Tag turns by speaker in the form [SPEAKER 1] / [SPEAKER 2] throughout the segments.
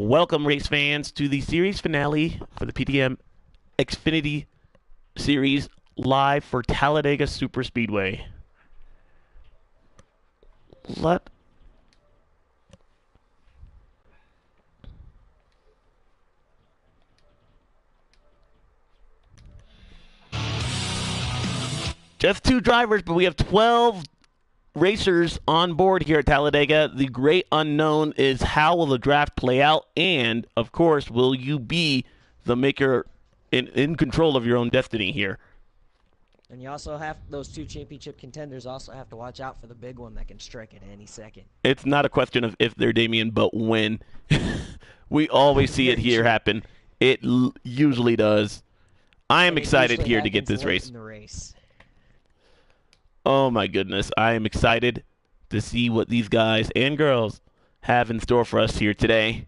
[SPEAKER 1] Welcome, race fans, to the series finale for the PTM Xfinity Series live for Talladega Superspeedway. Just 2 drivers, but we have 12 racers on board here at Talladega. The great unknown is how will the draft play out, and of course, will you be the maker in control of your own destiny here?
[SPEAKER 2] And you also have those 2 championship contenders also have to watch out for the big one that can strike at any second.
[SPEAKER 1] It's not a question of if they're Damien, but when. We always see it here happen. It usually does. I am excited here to get this race. Oh my goodness, I am excited to see what these guys and girls have in store for us here today.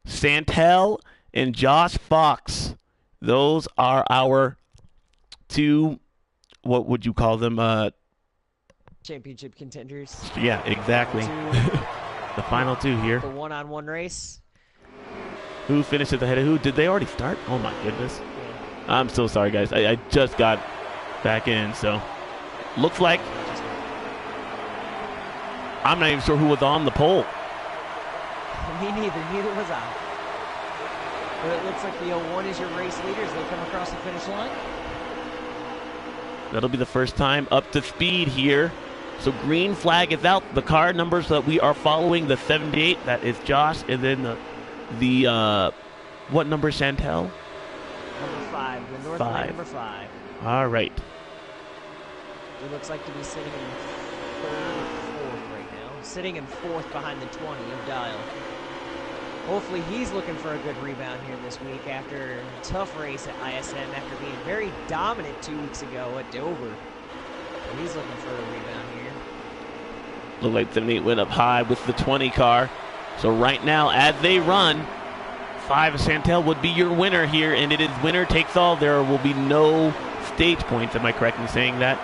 [SPEAKER 1] Santel and Josh Fox, those are our 2, what would you call them?
[SPEAKER 2] Championship contenders.
[SPEAKER 1] Yeah, exactly. The final 2 here.
[SPEAKER 2] The one-on-one race.
[SPEAKER 1] Who finishes ahead of who? Did they already start? Oh my goodness. Yeah. I'm so sorry, guys. I just got back in, so... Looks like I'm not even sure who was on the pole.
[SPEAKER 2] Me neither. Neither was I. But it looks like the 01 is your race leaders. They come across the finish line.
[SPEAKER 1] That'll be the first time up to speed here. So green flag is out. The car numbers that we are following, the 78, that is Josh, and then the what number, Chantel?
[SPEAKER 2] Number 5. The North line, number 5.
[SPEAKER 1] All right.
[SPEAKER 2] He looks like to be sitting in 3rd or 4th right now. Sitting in 4th behind the 20 of Dial. Hopefully he's looking for a good rebound here this week after a tough race at ISM after being very dominant 2 weeks ago at Dover. But he's looking for a rebound here.
[SPEAKER 1] Look like the meet went up high with the 20 car. So right now, as they run, 5 of Santel would be your winner here, and it is winner takes all. There will be no stage points. Am I correct in saying that?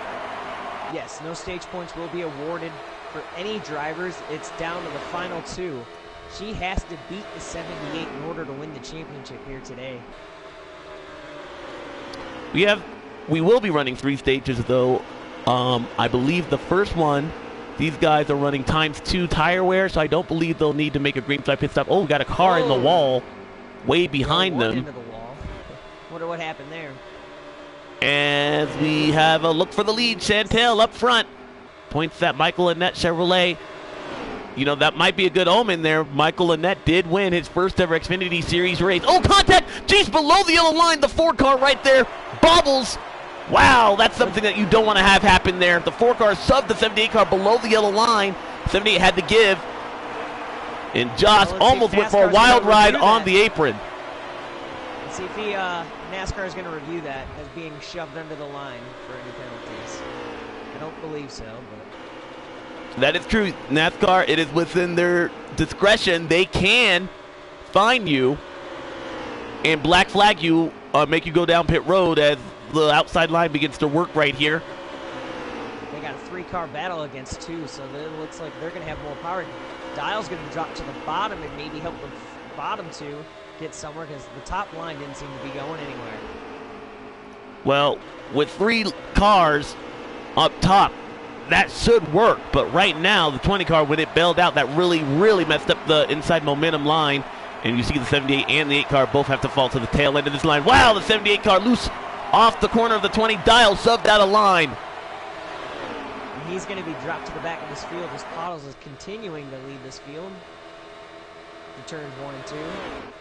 [SPEAKER 2] Yes, no stage points will be awarded for any drivers. It's down to the final 2. She has to beat the 78 in order to win the championship here today.
[SPEAKER 1] We will be running 3 stages, though. I believe the first one, these guys are running ×2 tire wear, so I don't believe they'll need to make a green flag pit stop. Oh, we got a car in the wall way behind them.
[SPEAKER 2] Into the wall. Wonder what happened there.
[SPEAKER 1] As we have a look for the lead, Chantel up front. Points at Michael Annette Chevrolet. You know, that might be a good omen there. Michael Annette did win his first ever Xfinity Series race. Oh, contact! Jeez, below the yellow line, the 4 car right there bobbles. Wow, that's something that you don't want to have happen there. The 4 car subbed the 78 car below the yellow line. 78 had to give. And Josh almost went for a wild ride on the apron.
[SPEAKER 2] Let's see if NASCAR is going to review that as being shoved under the line for any penalties. I don't believe so, but...
[SPEAKER 1] That is true. NASCAR, it is within their discretion. They can fine you and black flag you, make you go down pit road as the outside line begins to work right here.
[SPEAKER 2] They got a 3-car battle against 2, so it looks like they're going to have more power. Dial's going to drop to the bottom and maybe help the bottom 2 get somewhere because the top line didn't seem to be going anywhere.
[SPEAKER 1] Well, with 3 cars up top, that should work. But right now, the 20 car, when it bailed out, that really messed up the inside momentum line. And you see the 78 and the 8 car both have to fall to the tail end of this line. Wow, the 78 car loose off the corner of the 20. Dial subbed out of line.
[SPEAKER 2] And he's going to be dropped to the back of this field as Pottles is continuing to lead this field. Turns 1 and 2.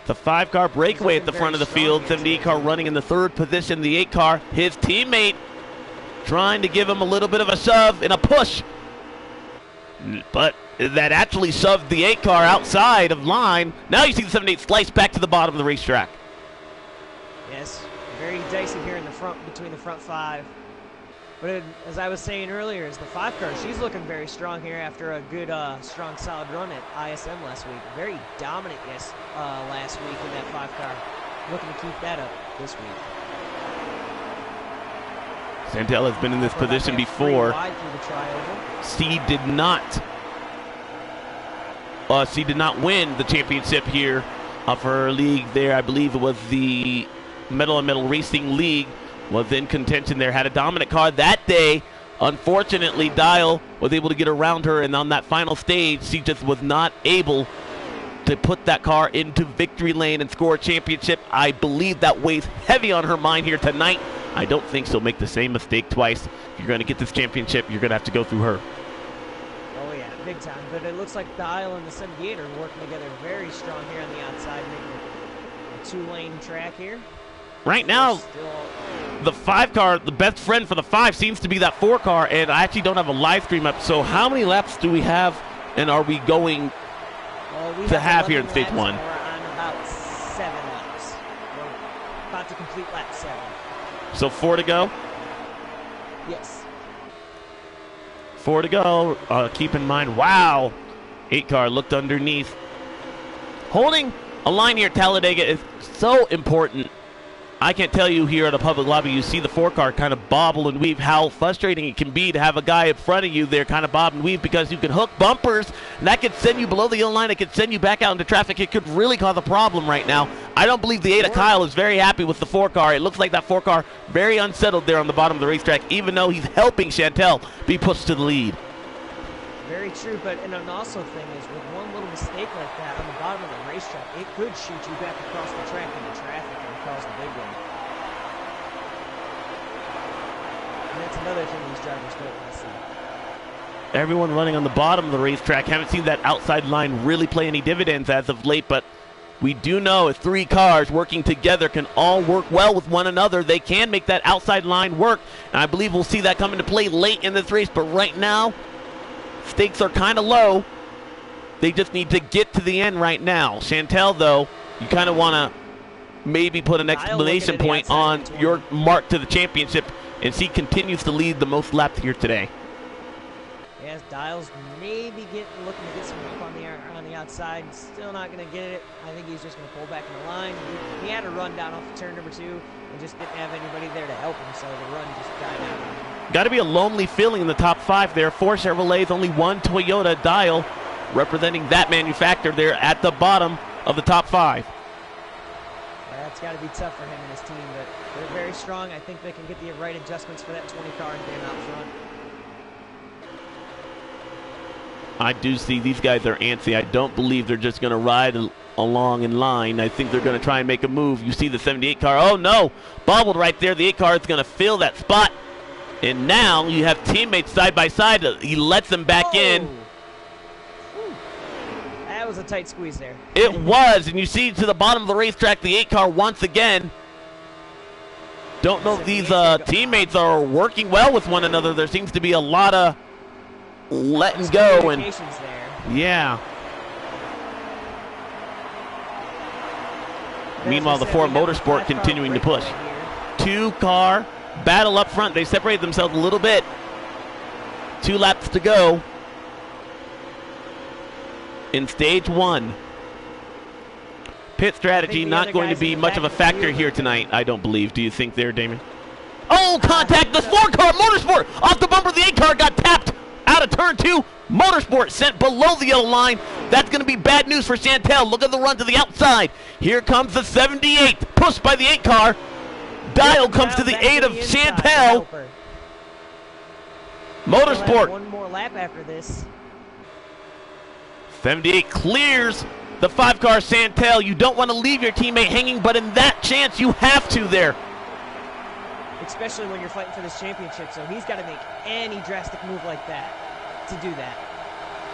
[SPEAKER 1] The 5 car breakaway at the front of the field. 78 car running in the 3rd position. The 8 car, his teammate, trying to give him a little bit of a shove and a push. But that actually shoved the 8 car outside of line. Now you see the 78 slice back to the bottom of the racetrack.
[SPEAKER 2] Yes, very dicey here in the front, between the front 5. But as I was saying earlier, is the 5 car, she's looking very strong here after a good, strong, solid run at ISM last week. Very dominant last week in that 5 car. Looking to keep that up this week.
[SPEAKER 1] Santel has been in this position before. She did not win the championship here of her league there. I believe it was the Metal and Metal Racing League was in contention there. Had a dominant car that day. Unfortunately, Dial was able to get around her, and on that final stage, she just was not able to put that car into victory lane and score a championship. I believe that weighs heavy on her mind here tonight. I don't think she'll make the same mistake twice. If you're going to get this championship, you're going to have to go through her.
[SPEAKER 2] Oh yeah, big time. But it looks like Dial and the 78 are working together very strong here on the outside, making a two-lane track here.
[SPEAKER 1] Right now, the 5 car, the best friend for the 5 seems to be that 4 car, and I actually don't have a live stream up. So how many laps do we have, and are we going to have here in stage 1?
[SPEAKER 2] We're on about 7 laps. We're about to complete lap 7.
[SPEAKER 1] So 4 to go?
[SPEAKER 2] Yes.
[SPEAKER 1] 4 to go. Keep in mind, wow, 8 car looked underneath. Holding a line here at Talladega is so important. I can't tell you here at a public lobby, you see the 4 car kind of bobble and weave, how frustrating it can be to have a guy in front of you there kind of bob and weave, because you can hook bumpers and that could send you below the yellow line. It could send you back out into traffic. It could really cause a problem right now. I don't believe the 8 of Kyle is very happy with the 4 car. It looks like that 4 car very unsettled there on the bottom of the racetrack, even though he's helping Chantel be pushed to the lead.
[SPEAKER 2] Very true, but and an also thing is, with one little mistake like that on the bottom of the racetrack, it could shoot you back across the track into traffic and cause the big one. And that's another thing these drivers don't want to see.
[SPEAKER 1] Everyone running on the bottom of the racetrack. Haven't seen that outside line really play any dividends as of late, but we do know if 3 cars working together can all work well with one another, they can make that outside line work. And I believe we'll see that come into play late in this race, but right now, stakes are kind of low. They just need to get to the end right now. Chantel, though, you kind of want to maybe put an exclamation point on your mark to the championship, and she continues to lead the most laps here today.
[SPEAKER 2] Yes, Dials maybe looking to get some help on the outside. Still not going to get it. I think he's just going to pull back in the line. He had a run down off of turn number 2 and just didn't have anybody there to help him, so the run just died out.
[SPEAKER 1] Got to be a lonely feeling in the top 5 there. 4 Chevrolets, only 1 Toyota. Dial representing that manufacturer there at the bottom of the top 5.
[SPEAKER 2] That's got to be tough for him and his team, but they're very strong. I think they can get the right adjustments for that 20 car and get him out front.
[SPEAKER 1] I do see these guys are antsy. I don't believe they're just going to ride along in line. I think they're going to try and make a move. You see the 78 car. Oh, no. Bobbled right there. The 8 car is going to fill that spot. And now you have teammates side by side. He lets them back in.
[SPEAKER 2] Whew. That was a tight squeeze there.
[SPEAKER 1] It was. And you see to the bottom of the racetrack, the 8 car once again. Don't know if these teammates are working well with one another. There seems to be a lot of letting go. And yeah. Meanwhile, the Ford Motorsport continuing to push. 2 car battle up front. They separated themselves a little bit. 2 laps to go in stage 1. Pit strategy not going to be much of a factor here tonight, I don't believe. Do you think there, Damon? Oh, contact! The 4 car Motorsport off the bumper. The 8 car got tapped out of turn 2. Motorsport sent below the yellow line. That's going to be bad news for Chantel. Look at the run to the outside. Here comes the 78, pushed by the 8 car. Dial comes to the aid of Chantel. Motorsport.
[SPEAKER 2] One more lap after this.
[SPEAKER 1] 78 clears the 5 car Chantel. You don't want to leave your teammate hanging, but in that chance, you have to there.
[SPEAKER 2] Especially when you're fighting for this championship, so he's got to make any drastic move like that to do that.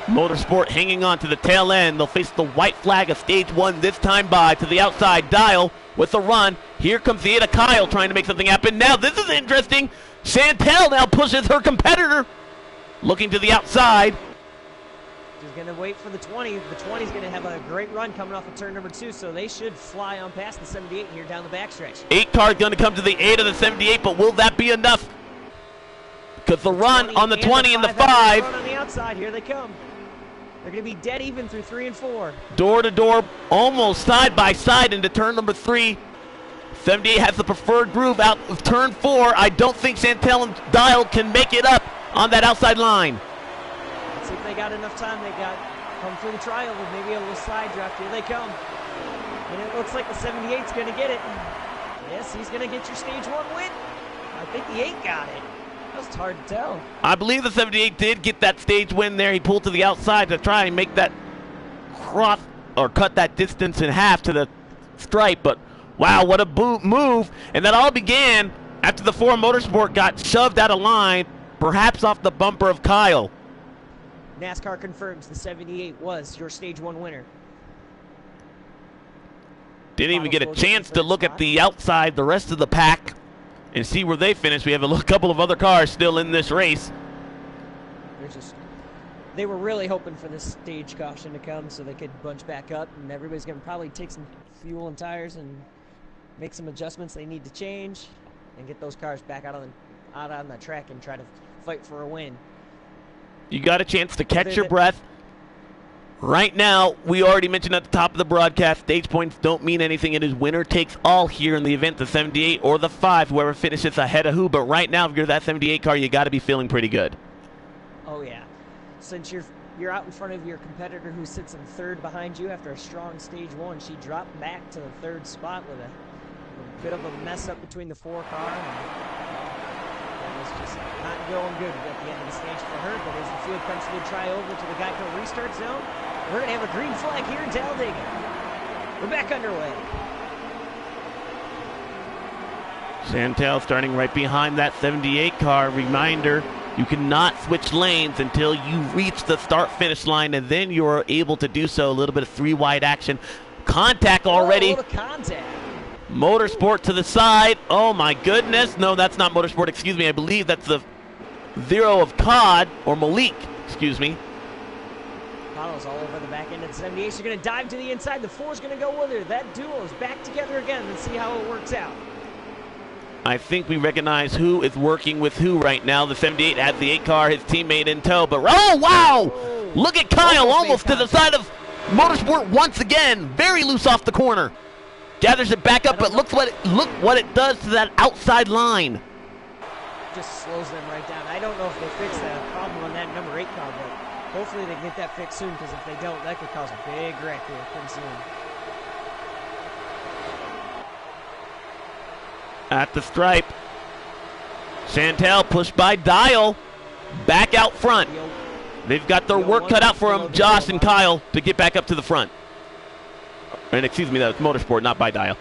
[SPEAKER 1] Motorsport hanging on to the tail end. They'll face the white flag of stage 1 this time by to the outside. Dial with the run. Here comes the 8 of Kyle trying to make something happen. Now this is interesting. Chantel now pushes her competitor. Looking to the outside.
[SPEAKER 2] She's going to wait for the 20. The 20 is going to have a great run coming off of turn number 2, so they should fly on past the 78 here down the backstretch.
[SPEAKER 1] 8 car going to come to the 8 of the 78, but will that be enough? Because the run on the 20 and the 5.
[SPEAKER 2] On the outside, here they come. They're going to be dead even through 3 and 4.
[SPEAKER 1] Door to door, almost side by side into turn number 3. 78 has the preferred groove out of turn 4. I don't think Chantel and Dial can make it up on that outside line.
[SPEAKER 2] Let's see if they got enough time. They got come through the trial with maybe a little side draft. Here they come. And it looks like the 78's going to get it. Yes, he's going to get your stage 1 win. I think the 8 got it. That was hard to tell.
[SPEAKER 1] I believe the 78 did get that stage win there. He pulled to the outside to try and make that cross or cut that distance in half to the stripe. But wow, what a move. And that all began after the Ford Motorsport got shoved out of line, perhaps off the bumper of Kyle.
[SPEAKER 2] NASCAR confirms the 78 was your stage 1 winner.
[SPEAKER 1] Didn't even get a chance to look at the outside, the rest of the pack, and see where they finished. We have a couple of other cars still in this race.
[SPEAKER 2] They were really hoping for this stage caution to come so they could bunch back up, and everybody's going to probably take some fuel and tires and make some adjustments they need to change and get those cars back out on the track and try to fight for a win.
[SPEAKER 1] You got a chance to catch your breath. Right now, we already mentioned at the top of the broadcast, stage points don't mean anything. It is winner takes all here in the event, the 78 or the 5, whoever finishes ahead of who. But right now, if you're that 78 car, you got to be feeling pretty good.
[SPEAKER 2] Oh, yeah. Since you're out in front of your competitor who sits in 3rd behind you after a strong stage 1, she dropped back to the 3rd spot with a bit of a mess up between the 4 car. It was just not going good at the end of the stage for her. But as the field comes to the try over to the Geico restart zone, we're going to have a green flag here in Talladega. We're back underway.
[SPEAKER 1] Chantel starting right behind that 78 car. Reminder, you cannot switch lanes until you reach the start-finish line, and then you're able to do so. A little bit of 3-wide action. Contact already.
[SPEAKER 2] A little contact.
[SPEAKER 1] Motorsport to the side. Oh, my goodness. No, that's not Motorsport. Excuse me. I believe that's the 0 of Cod, or Malik. Excuse me.
[SPEAKER 2] Apollo's all over the back end of the 78. She's going to dive to the inside. The 4's going to go with her. That duo is back together again. Let's see how it works out.
[SPEAKER 1] I think we recognize who is working with who right now. The 78 has the 8 car, his teammate in tow. But, oh, wow!
[SPEAKER 2] Oh,
[SPEAKER 1] look at Kyle almost to the side of Motorsport once again. Very loose off the corner. Gathers it back up, but look what it does to that outside line.
[SPEAKER 2] Just slows them right down. I don't know if they fix that problem on that number 8 car, but hopefully they can get that fixed soon, because if they don't, that could cause a big wreck here pretty soon.
[SPEAKER 1] At the stripe, Chantel pushed by Dial, back out front. They've got their work cut out for them, Josh and Kyle, to get back up to the front. And excuse me, that was Motorsport, not by Dial.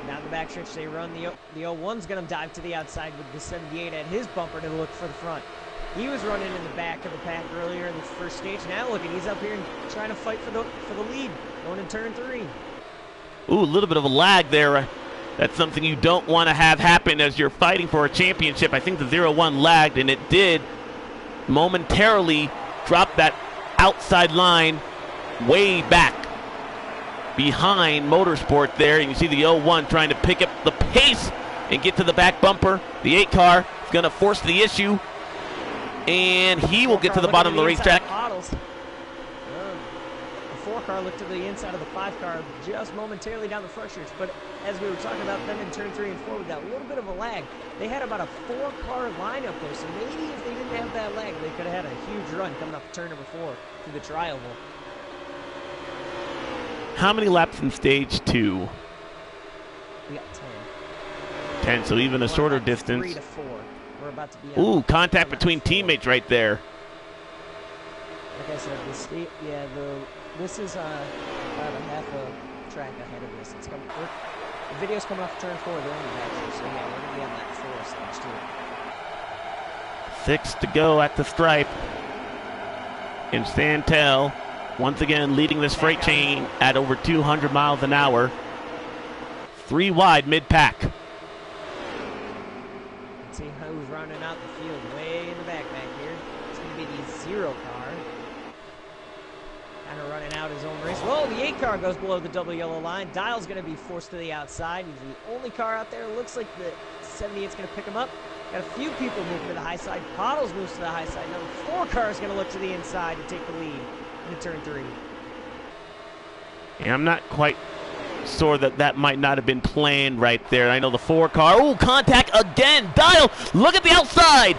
[SPEAKER 2] Down the backstretch, they run. The 01's going to dive to the outside with the 78 at his bumper to look for the front. He was running in the back of the pack earlier in the first stage. Now look, he's up here and trying to fight for the lead, going in turn 3.
[SPEAKER 1] Ooh, a little bit of a lag there. That's something you don't want to have happen as you're fighting for a championship. I think the 0-1 lagged, and it did momentarily drop that outside line way back behind Motorsport there. And you see the 0-1 trying to pick up the pace and get to the back bumper. The 8 car is going to force the issue, and he will get to the bottom of the racetrack.
[SPEAKER 2] The 4 car looked to the inside of the 5 car just momentarily down the front stretch. But as we were talking about them in turn 3 and 4 with that little bit of a lag, they had about a 4 car lineup there. So maybe if they didn't have that lag, they could have had a huge run coming up turn number 4 through the tri-oval.
[SPEAKER 1] How many laps in stage 2?
[SPEAKER 2] We got 10.
[SPEAKER 1] 10, so even a shorter distance.
[SPEAKER 2] 3 to 4. We're about to be
[SPEAKER 1] ooh, contact between teammates right there.
[SPEAKER 2] Like I said, this is about a half a track ahead of this. The video's coming off turn 4. They're in the back, so yeah, we're going to be on that 4 stage 2.
[SPEAKER 1] 6 to go at the stripe. And Chantel, once again, leading this freight chain at over 200 miles an hour. 3 wide mid-pack.
[SPEAKER 2] Let's see who's running out the field way in the back here. It's going to be the 0 car. Kind of running out his own race. Whoa, the 8 car goes below the double yellow line. Dial's going to be forced to the outside. He's the only car out there. Looks like the 78's going to pick him up. Got a few people moving to the high side. Pottles moves to the high side. Now the 4 car is going to look to the inside to take the lead into turn 3.
[SPEAKER 1] Yeah, I'm not quite sure that might not have been planned right there. I know the 4 car. Ooh, contact again. Dial, look at the outside.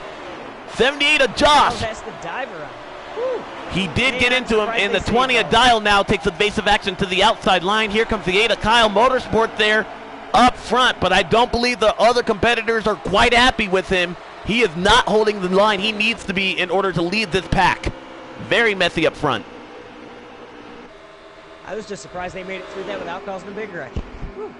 [SPEAKER 1] 78 of Josh.
[SPEAKER 2] That's the diver out. Woo.
[SPEAKER 1] He did get into him, and the 20 of Dial now takes evasive action to the outside line. Here comes the 8 of Kyle Motorsport there up front, but I don't believe the other competitors are quite happy with him. He is not holding the line he needs to be in order to lead this pack. Very messy up front.
[SPEAKER 2] I was just surprised they made it through that without causing a big wreck. Whew.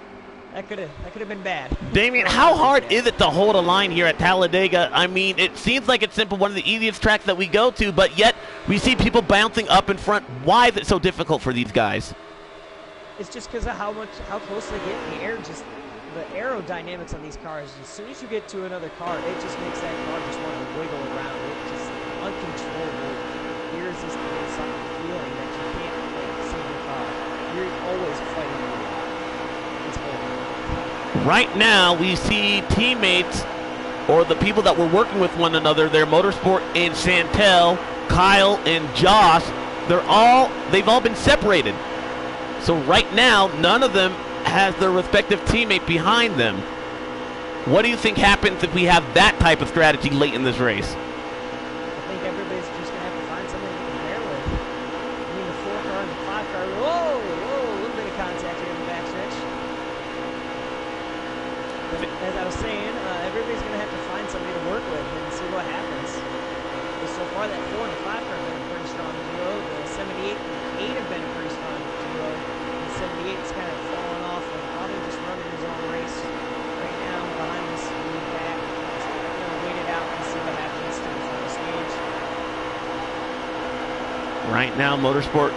[SPEAKER 2] That could have been bad.
[SPEAKER 1] Damien, how hard is it to hold a line here at Talladega? I mean, it seems like it's simple, one of the easiest tracks that we go to, but yet we see people bouncing up in front. Why is it so difficult for these guys?
[SPEAKER 2] It's just because of how close they get in the air. Just the aerodynamics on these cars. As soon as you get to another car, it just makes that car just want to wiggle around. It's just uncontrollable, irresistible feeling that you can't see the car. You're always fighting with it. It's horrible.
[SPEAKER 1] Right now, we see teammates or the people that were working with one another, their Motorsport and Chantel, Kyle and Josh, they've all been separated. So right now, none of them has their respective teammate behind them. What do you think happens if we have that type of strategy late in this race?
[SPEAKER 2] I think everybody's just going to have to find something to compare with. I mean, the 4 car and the 5 car, whoa, a little bit of contact here in the backstretch. But as I was saying, everybody's going to have to find somebody to work with and see what happens. But so far, that 4 and the 5 car have been a pretty strong duo. The 78 and 8 have been a pretty strong duo. The 78 is kind of falling off and probably just running his own race right now behind this lead back. So we're going to wait it out and see what happens to the final stage.
[SPEAKER 1] Right now, Motorsport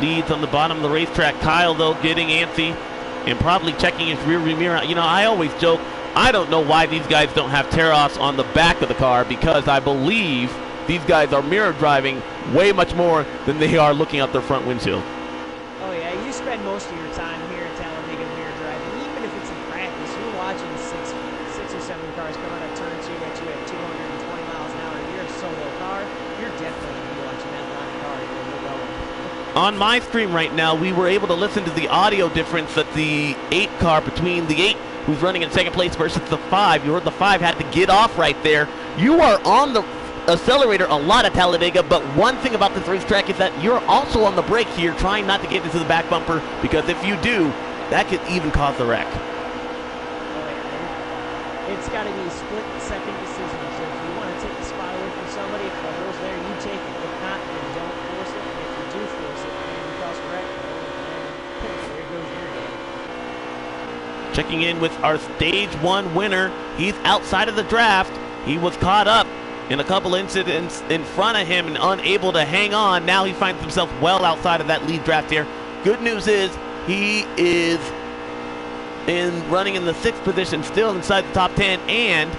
[SPEAKER 1] leads on the bottom of the racetrack. Kyle, though, getting antsy and probably checking his rear view mirror. You know, I always joke, I don't know why these guys don't have tear-offs on the back of the car, because I believe these guys are mirror driving way much more than they are looking out their front windshield.
[SPEAKER 2] Oh yeah, you spend most of your time here at Talladega mirror driving. Even if it's in practice, you're watching six or seven cars come out of turn 2 at you at 220 miles an hour. You're a solo car, you're definitely going to be watching that line of cars when you're going.
[SPEAKER 1] On my screen right now, we were able to listen to the audio difference that the 8 car, between the 8 who's running in second place versus the 5. You heard the 5 had to get off right there. You are on the accelerator a lot at Talladega, but one thing about this racetrack is that you're also on the brake here, trying not to get into the back bumper, because if you do, that could even cause a wreck.
[SPEAKER 2] Oh, yeah. It's got to be split-second decisions. If you want to take the spot away from somebody, if the hole's there, you take it. If not, then don't force it. And if you do force it, and you cause a wreck, there goes your game.
[SPEAKER 1] Checking in with our Stage 1 winner. He's outside of the draft. He was caught up in a couple incidents in front of him and unable to hang on. Now he finds himself well outside of that lead draft here. Good news is he is running in the 6th position, still inside the top 10, and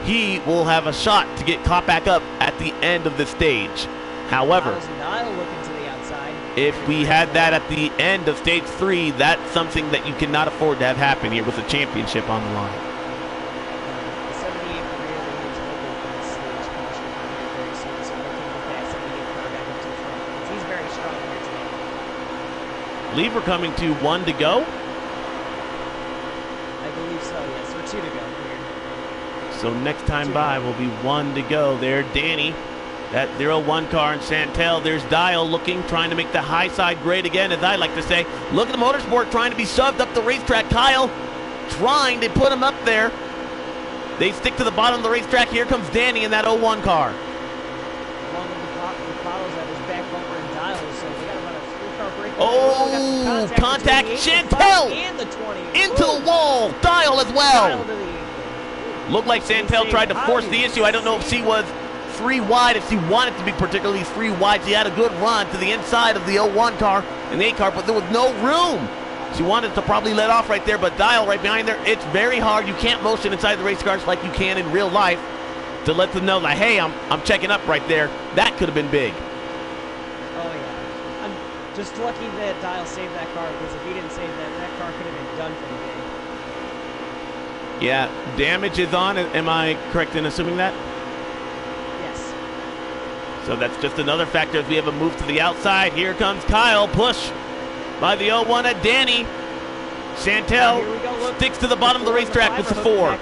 [SPEAKER 1] he will have a shot to get caught back up at the end of the stage. However,
[SPEAKER 2] looking to the outside.
[SPEAKER 1] If we had that at the end of stage 3, that's something that you cannot afford to have happen here with a championship on the line. I believe we're coming to 1 to go.
[SPEAKER 2] I believe so, yes. Or 2 to go here.
[SPEAKER 1] So next time by will be 1 to go. There, Danny, that 0-1 car, and Chantel. There's Dial looking, trying to make the high side great again, as I like to say. Look at the Motorsport trying to be shoved up the racetrack. Kyle trying to put him up there. They stick to the bottom of the racetrack. Here comes Danny in that 0-1 car.
[SPEAKER 2] Along with the bottles at his back bumper and Dial, so they got about a 3-car break.
[SPEAKER 1] Oh, contact Chantel
[SPEAKER 2] and the 20.
[SPEAKER 1] Into the wall. Dial as well. Looked like Chantel tried to force the issue. I don't know if she was 3 wide, if she wanted to be particularly 3 wide. She had a good run to the inside of the 0-1 car and the 8 car, but there was no room. She wanted to probably let off right there, but Dial right behind there. It's very hard. You can't motion inside the race cars like you can in real life to let them know, like, hey, I'm checking up right there. That could have been big.
[SPEAKER 2] Oh, yeah. I'm just lucky that Dial saved that car, because if he didn't save that, that car could have been done for the day.
[SPEAKER 1] Yeah, damage is on. Am I correct in assuming that?
[SPEAKER 2] Yes.
[SPEAKER 1] So that's just another factor as we have a move to the outside. Here comes Kyle. Push by the 0-1 at Danny. Chantel sticks to the bottom of the racetrack with the 4.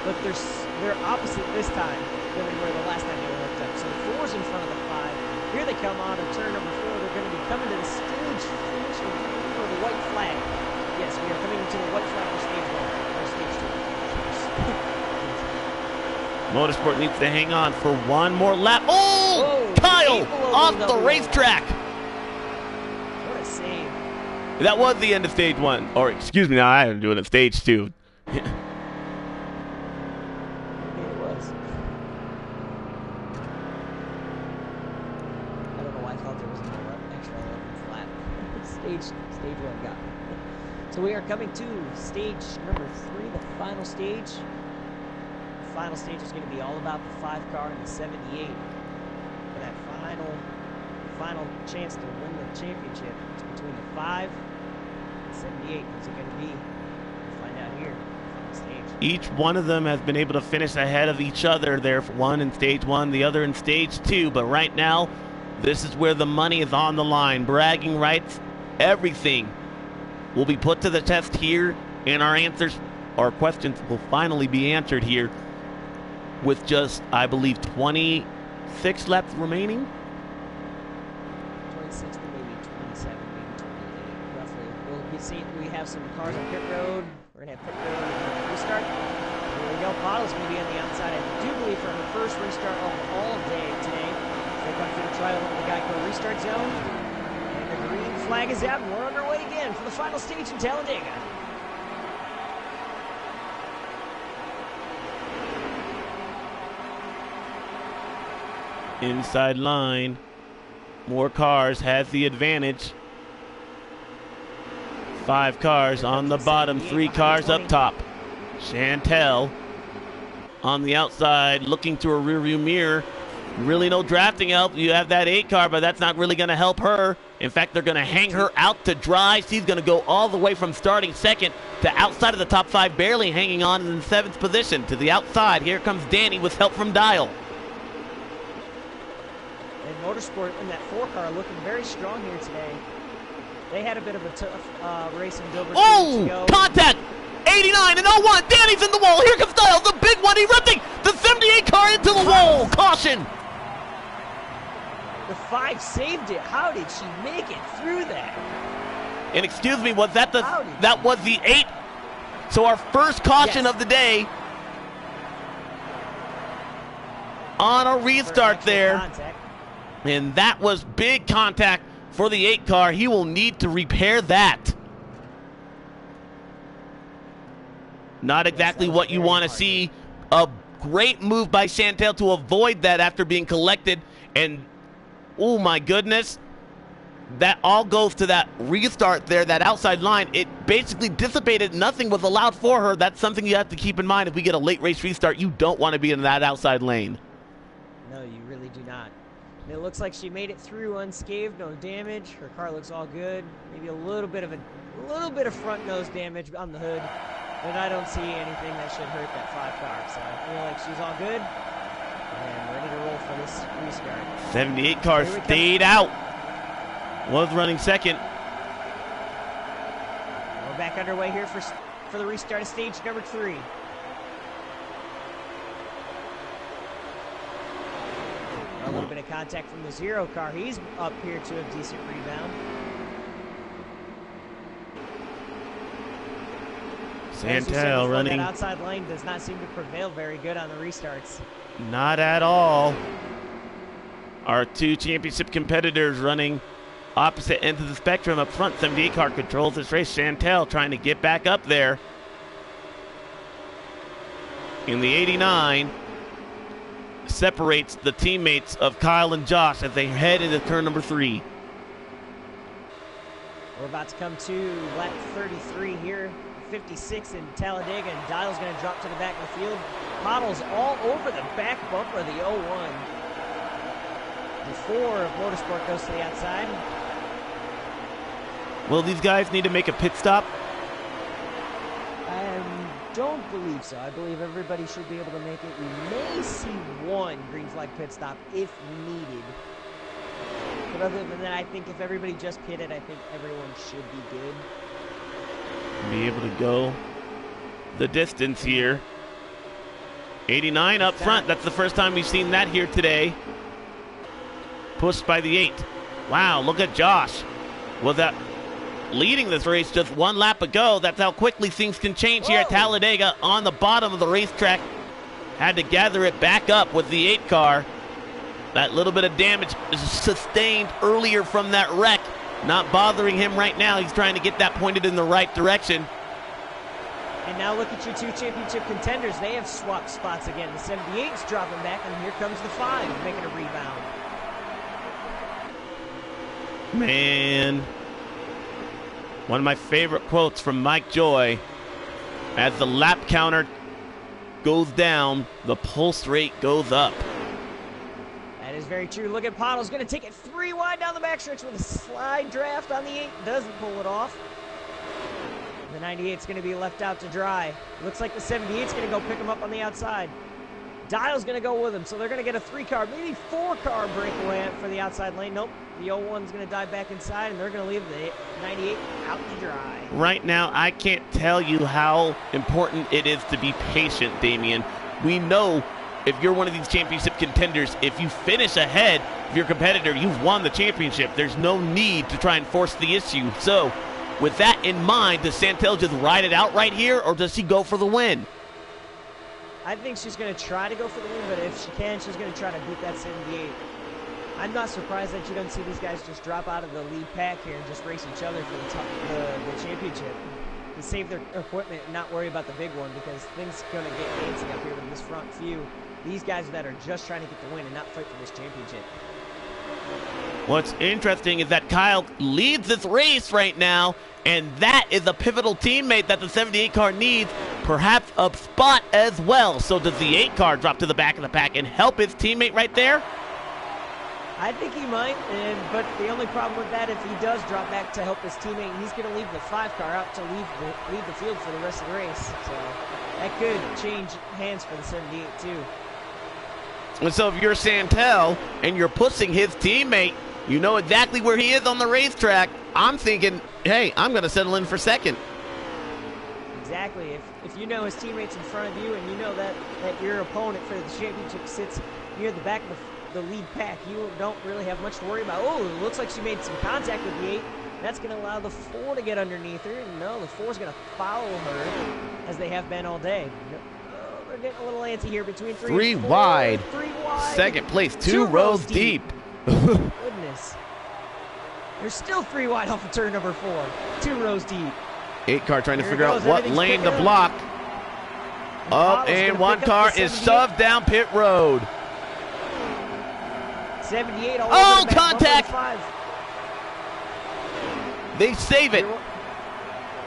[SPEAKER 2] But they're opposite this time than they were the last time they were hooked up. So the 4's in front of the 5. come on to turn number 4. They're going to be coming to the stage finish for the white flag. Yes, we are coming into the white flag for stage 1 or stage 2.
[SPEAKER 1] Motorsport needs to hang on for one more lap. Oh,
[SPEAKER 2] Whoa,
[SPEAKER 1] Kyle off the racetrack.
[SPEAKER 2] What a save.
[SPEAKER 1] That was the end of stage 1. Or, excuse me, now I am doing it stage 2.
[SPEAKER 2] It was. I don't know why I thought there was an extra 11th lap. Stage 1 got me. So we are coming to stage number 3, the final stage. The final stage is going to be all about the 5 car and the 78. For that final chance to win the championship. It's between the 5 and 78. Who's it going to be? We'll find out here on the stage.
[SPEAKER 1] Each one of them has been able to finish ahead of each other. There, one in stage 1, the other in stage 2. But right now, this is where the money is on the line. Bragging rights, everything will be put to the test here, and our questions will finally be answered here with just, I believe, 26 laps remaining.
[SPEAKER 2] 26 to maybe 27, maybe 28, roughly. We'll be seeing, we have some cars on pit road. We're going to have pit road and restart. Here we go. Bottle's going to be on the outside, I do believe, for her first restart of all day today. They're going through the trial over the Geico restart zone. And the green flag is out, and we're underway again for the final stage in Talladega.
[SPEAKER 1] Inside line. More cars has the advantage. 5 cars on the bottom, 3 cars up top. Chantel on the outside looking through a rearview mirror. Really no drafting help. You have that 8 car, but that's not really going to help her. In fact, they're going to hang her out to dry. She's going to go all the way from starting second to outside of the top 5, barely hanging on in 7th position. To the outside, here comes Danny with help from Dial.
[SPEAKER 2] And Motorsport in that 4 car looking very strong here today. They had a bit of a tough race in Dover.
[SPEAKER 1] Oh, contact! 89 and 01. Danny's in the wall. Here comes Dial, the big one erupting. The 78 car into the wall. Caution.
[SPEAKER 2] The 5 saved it. How did she make it through that?
[SPEAKER 1] And excuse me, was that that was the 8? So our first caution of the day on a restart there.
[SPEAKER 2] Contact.
[SPEAKER 1] And that was big contact for the 8 car. He will need to repair that. Not exactly what you want to see. A great move by Chantel to avoid that after being collected. And, oh my goodness, that all goes to that restart there, that outside line. It basically dissipated. Nothing was allowed for her. That's something you have to keep in mind. If we get a late race restart, you don't want to be in that outside lane.
[SPEAKER 2] No, you really do not. And it looks like she made it through unscathed, no damage. Her car looks all good. Maybe a little bit of front nose damage on the hood. But I don't see anything that should hurt that 5 car. So I feel like she's all good and ready to roll for this restart.
[SPEAKER 1] 78 car stayed out. Was running second.
[SPEAKER 2] We're back underway here for the restart of stage number 3. A little bit of contact from the 0 car. He's up here to a decent rebound.
[SPEAKER 1] Chantel running.
[SPEAKER 2] That outside lane does not seem to prevail very good on the restarts.
[SPEAKER 1] Not at all. Our 2 championship competitors running opposite ends of the spectrum up front. 78 car controls this race. Chantel trying to get back up there. In the 89 separates the teammates of Kyle and Josh as they head into turn number 3.
[SPEAKER 2] We're about to come to lap 33 here. 56 in Talladega, and Dial's going to drop to the back of the field. Models all over the back bumper of the 01. The 4 of Motorsport goes to the outside.
[SPEAKER 1] Will these guys need to make a pit stop?
[SPEAKER 2] I don't believe so. I believe everybody should be able to make it. We may see 1 green flag pit stop if needed. But other than that, I think if everybody just pitted, I think everyone should be good.
[SPEAKER 1] Be able to go the distance here. 89 up front. That's the first time we've seen that here today. pushed by the 8. Wow, look at Josh. Was that leading this race just one lap ago? That's how quickly things can change here at Talladega on the bottom of the racetrack. Had to gather it back up with the 8 car. That little bit of damage sustained earlier from that wreck, not bothering him right now. He's trying to get that pointed in the right direction.
[SPEAKER 2] And now look at your 2 championship contenders. They have swapped spots again. The 78's dropping back, and here comes the 5 making a rebound.
[SPEAKER 1] Man, one of my favorite quotes from Mike Joy: as the lap counter goes down, the pulse rate goes up.
[SPEAKER 2] That is very true. Look at Pottle's going to take it 3 wide down the backstretch with a slide draft on the 8. Doesn't pull it off. The 98's going to be left out to dry. Looks like the 78's going to go pick him up on the outside. Dial's going to go with him, so they're going to get a 3-car, maybe 4-car breakaway for the outside lane. Nope, the 01's going to dive back inside, and they're going to leave the 98 out to dry.
[SPEAKER 1] Right now, I can't tell you how important it is to be patient, Damian. We know if you're one of these championship contenders, if you finish ahead of your competitor, you've won the championship. There's no need to try and force the issue. So, with that in mind, does Santel just ride it out right here, or does he go for the win?
[SPEAKER 2] I think she's going to try to go for the win, but if she can, she's going to try to beat that 78. I'm not surprised that you don't see these guys just drop out of the lead pack here and just race each other for the championship. To save their equipment and not worry about the big one, because things are going to get fancy up here with this front few. These guys that are just trying to get the win and not fight for this championship.
[SPEAKER 1] What's interesting is that Kyle leads this race right now, and that is a pivotal teammate that the 78 car needs, perhaps a spot as well. So does the 8 car drop to the back of the pack and help his teammate right there?
[SPEAKER 2] I think he might, but the only problem with that, if he does drop back to help his teammate, he's going to leave the 5 car out to lead the field for the rest of the race. So that could change hands for the 78 too.
[SPEAKER 1] And so if you're Santel and you're pushing his teammate, you know exactly where he is on the racetrack. I'm thinking, hey, I'm going to settle in for second.
[SPEAKER 2] Exactly. If you know his teammate's in front of you and you know that your opponent for the championship sits near the back of the lead pack, you don't really have much to worry about. Oh, it looks like she made some contact with the 8. That's going to allow the 4 to get underneath her. No, the 4's going to follow her as they have been all day. They're getting a little antsy here between 3 and 4.
[SPEAKER 1] Wide.
[SPEAKER 2] 3 wide.
[SPEAKER 1] Second place, 2 rows deep.
[SPEAKER 2] Goodness. They're still 3 wide off of turn number 4. 2 rows deep.
[SPEAKER 1] 8 car trying to figure out what lane to block. And 1 car is shoved down pit road.
[SPEAKER 2] 78 all
[SPEAKER 1] oh,
[SPEAKER 2] over the back,
[SPEAKER 1] contact!
[SPEAKER 2] 5.
[SPEAKER 1] They save it.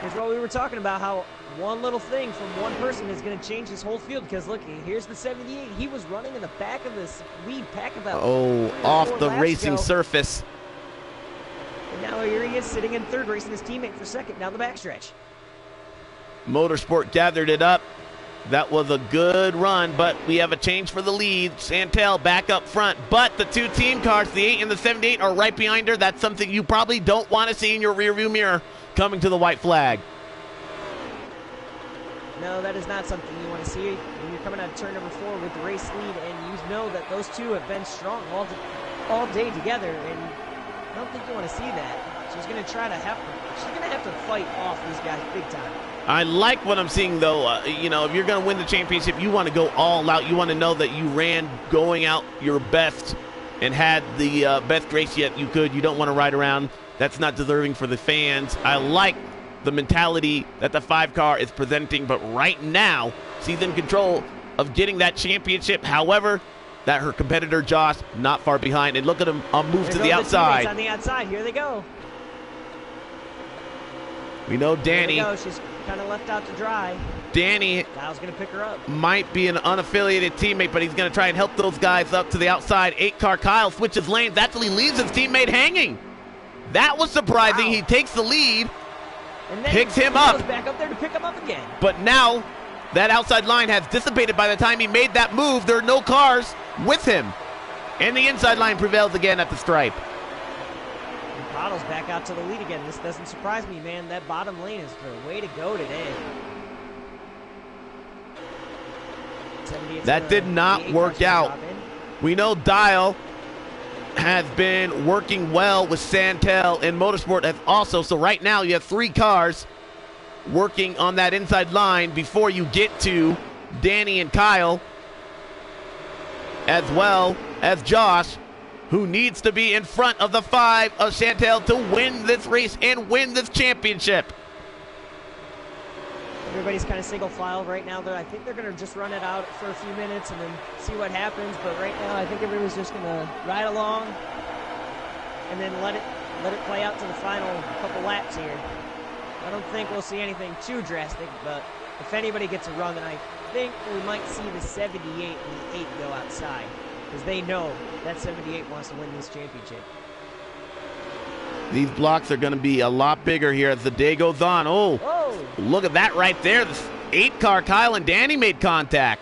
[SPEAKER 2] Here's what we were talking about, how one little thing from one person is going to change his whole field. Because look, here's the 78. He was running in the back of this lead pack about
[SPEAKER 1] off the racing surface.
[SPEAKER 2] And now here he is sitting in 3rd, racing his teammate for 2nd down the backstretch.
[SPEAKER 1] Motorsport gathered it up. That was a good run, but we have a change for the lead. Santel back up front, but the 2 team cars, the 8 and the 78, are right behind her. That's something you probably don't want to see in your rearview mirror coming to the white flag.
[SPEAKER 2] No, that is not something you want to see when you're coming out of turn number 4 with the race lead, and you know that those 2 have been strong all day together, and I don't think you want to see that. She's going to have to fight off these guys big time.
[SPEAKER 1] I like what I'm seeing, though. You know, if you're going to win the championship, you want to go all out. You want to know that you ran going out your best and had the best race yet you could. You don't want to ride around. That's not deserving for the fans. I like the mentality that the 5 car is presenting, but right now she's in control of getting that championship. However, that her competitor Josh not far behind, and look at him move to the outside.
[SPEAKER 2] On the outside, here they go.
[SPEAKER 1] We know Danny.
[SPEAKER 2] There they go. She's kind of left out to dry.
[SPEAKER 1] Danny
[SPEAKER 2] Kyle's going to pick her up.
[SPEAKER 1] Might be an unaffiliated teammate, but he's going to try and help those guys up to the outside. 8 car Kyle switches lanes, actually leaves his teammate hanging. That was surprising. Wow. He takes the lead,
[SPEAKER 2] and then
[SPEAKER 1] picks him up.
[SPEAKER 2] Goes back up there to pick him up again.
[SPEAKER 1] But now that outside line has dissipated by the time he made that move. There are no cars with him. And the inside line prevails again at the stripe.
[SPEAKER 2] And Bottle's back out to the lead again. This doesn't surprise me, man. That bottom lane is the way to go today.
[SPEAKER 1] That did not work out. We know Dial has been working well with Santel, and Motorsport has also. So right now you have 3 cars working on that inside line before you get to Danny and Kyle, as well as Josh, who needs to be in front of the 5 of Chantel to win this race and win this championship.
[SPEAKER 2] Everybody's kind of single file right now. I think they're going to just run it out for a few minutes and then see what happens. But right now, I think everybody's just going to ride along and then let it play out to the final couple laps here. I don't think we'll see anything too drastic, but if anybody gets a run, then I think we might see the 78 and the 8 go outside, because they know that 78 wants to win this championship.
[SPEAKER 1] These blocks are going to be a lot bigger here as the day goes on. Oh, whoa. Look at that right there. The 8 car, Kyle and Danny made contact.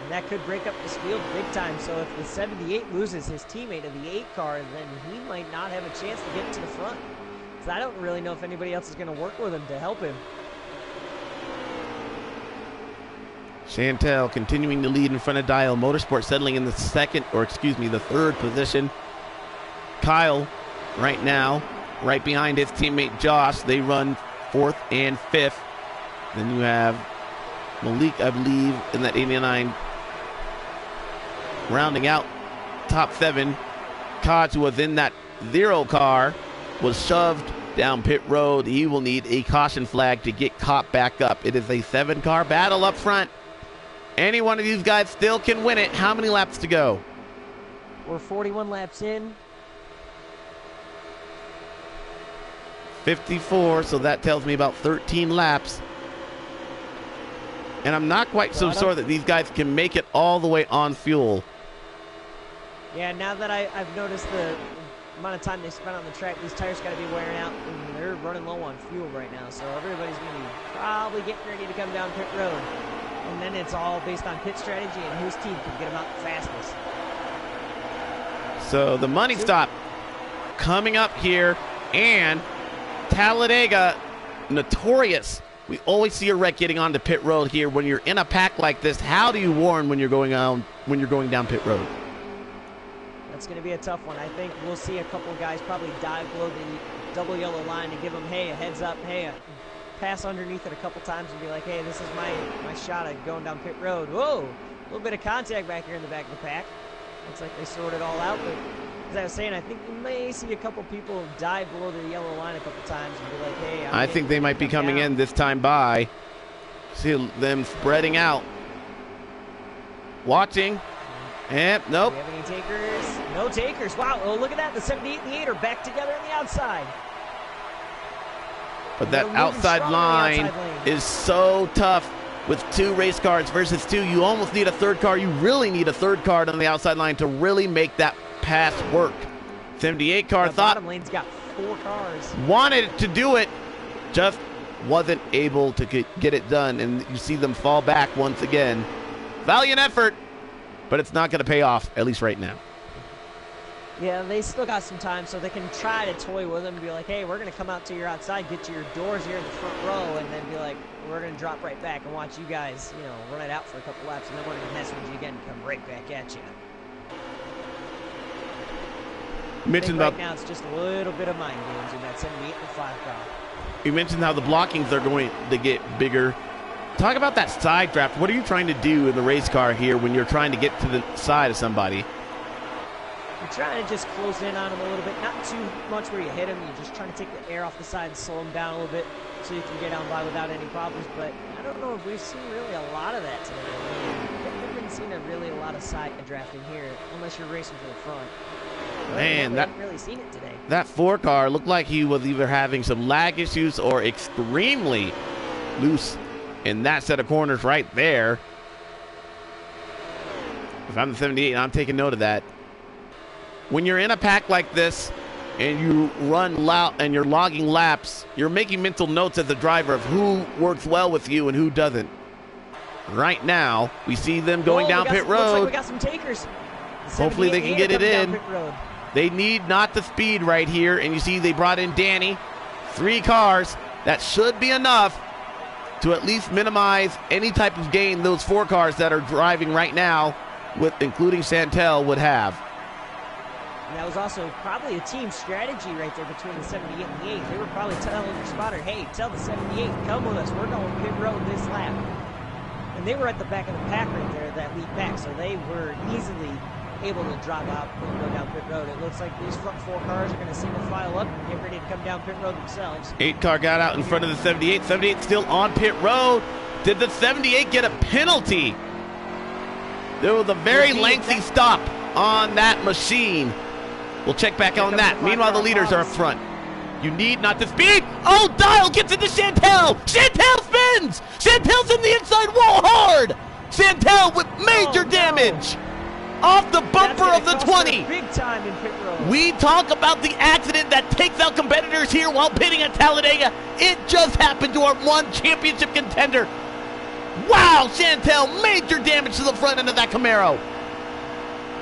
[SPEAKER 2] And that could break up this field big time. So if the 78 loses his teammate of the 8 car, then he might not have a chance to get to the front. So I don't really know if anybody else is going to work with him to help him.
[SPEAKER 1] Chantel continuing to lead in front of Dial. Motorsport settling in the third position. Kyle right now, right behind his teammate Josh. They run 4th and 5th. Then you have Malik, I believe, in that 89. Rounding out top 7. Koch, who was in that 0 car, was shoved down pit road. He will need a caution flag to get caught back up. It is a 7-car battle up front. Any one of these guys still can win it. How many laps to go?
[SPEAKER 2] We're 41 laps in.
[SPEAKER 1] 54, so that tells me about 13 laps. And I'm not quite so sure that these guys can make it all the way on fuel.
[SPEAKER 2] Yeah, now that I've noticed the amount of time they spent on the track, these tires got to be wearing out, and they're running low on fuel right now. So everybody's going to be probably getting ready to come down pit road. And then it's all based on pit strategy and whose team can get them out the fastest.
[SPEAKER 1] So the money stop coming up here, and Talladega, notorious. We always see a wreck getting onto pit road here. When you're in a pack like this, how do you warn when you're going down pit road?
[SPEAKER 2] That's going to be a tough one. I think we'll see a couple of guys probably dive below the double yellow line to give them, hey, a heads up, hey, pass underneath it a couple times and be like, hey, this is my shot at going down pit road. Whoa, a little bit of contact back here in the back of the pack. Looks like they sorted it all out, but as I was saying, I think you may see a couple people dive below the yellow line a couple times and be like, hey,
[SPEAKER 1] I think they might be coming in this time by. See them spreading out. Watching. And nope.
[SPEAKER 2] Do we have any takers? No takers. Wow, oh, look at that. The 78 and the 8 are back together on the outside.
[SPEAKER 1] But that outside line is so tough with 2 race cars versus 2. You almost need a 3rd car. You really need a 3rd car on the outside line to really make that pass work. 78 car
[SPEAKER 2] the bottom lane's got 4 cars.
[SPEAKER 1] Wanted to do it, just wasn't able to get it done. And you see them fall back once again. Valiant effort, but it's not going to pay off, at least right now.
[SPEAKER 2] Yeah, they still got some time, so they can try to toy with them and be like, hey, we're going to come out to your outside, get to your doors here in the front row, and then be like, we're going to drop right back and watch you guys, run it out for a couple laps, and then we're going to mess with you again and come right back at you. Right now it's just a little bit of mind games in that 78 and 5 car.
[SPEAKER 1] You mentioned how the blockings are going to get bigger. Talk about that side draft. What are you trying to do in the race car here when you're trying to get to the side of somebody?
[SPEAKER 2] You're trying to just close in on them a little bit. Not too much where you hit them. You're just trying to take the air off the side and slow them down a little bit so you can get on by without any problems. But I don't know if we've seen really a lot of that today. I haven't seen a lot of side drafting here unless you're racing for the front.
[SPEAKER 1] Man,
[SPEAKER 2] I haven't really seen it today.
[SPEAKER 1] That 4 car looked like he was either having some lag issues or extremely loose in that set of corners right there. If I'm the 78, I'm taking note of that. When you're in a pack like this and you run loud and you're logging laps, you're making mental notes as a driver of who works well with you and who doesn't. Right now, we see them going down pit road.
[SPEAKER 2] Looks like we got some takers.
[SPEAKER 1] Hopefully they can get it in. They need not the speed right here. And you see they brought in Danny. 3 cars. That should be enough to at least minimize any type of gain those 4 cars that are driving right now, with including Santel, would have.
[SPEAKER 2] And that was also probably a team strategy right there between the 78 and the 8. They were probably telling their spotter, hey, tell the 78, come with us. We're going pit road this lap. And they were at the back of the pack right there, that lead pack, so they were easily able to drop out and go down pit road. It looks like these front 4 cars are going to single file up and get ready to come down pit road themselves.
[SPEAKER 1] 8 car got out in front of the 78. 78 still on pit road. Did the 78 get a penalty? There was a very lengthy stop on that machine. We'll check back on that. Meanwhile, the leaders are up front. You need not to speed. Oh, Dial gets into Chantel. Chantel spins. Chantel's in the inside wall hard. Chantel with major damage off the bumper of the 20.
[SPEAKER 2] Big time in pit road.
[SPEAKER 1] We talk about the accident that takes out competitors here while pitting at Talladega. It just happened to our one championship contender. Wow, Chantel, major damage to the front end of that Camaro.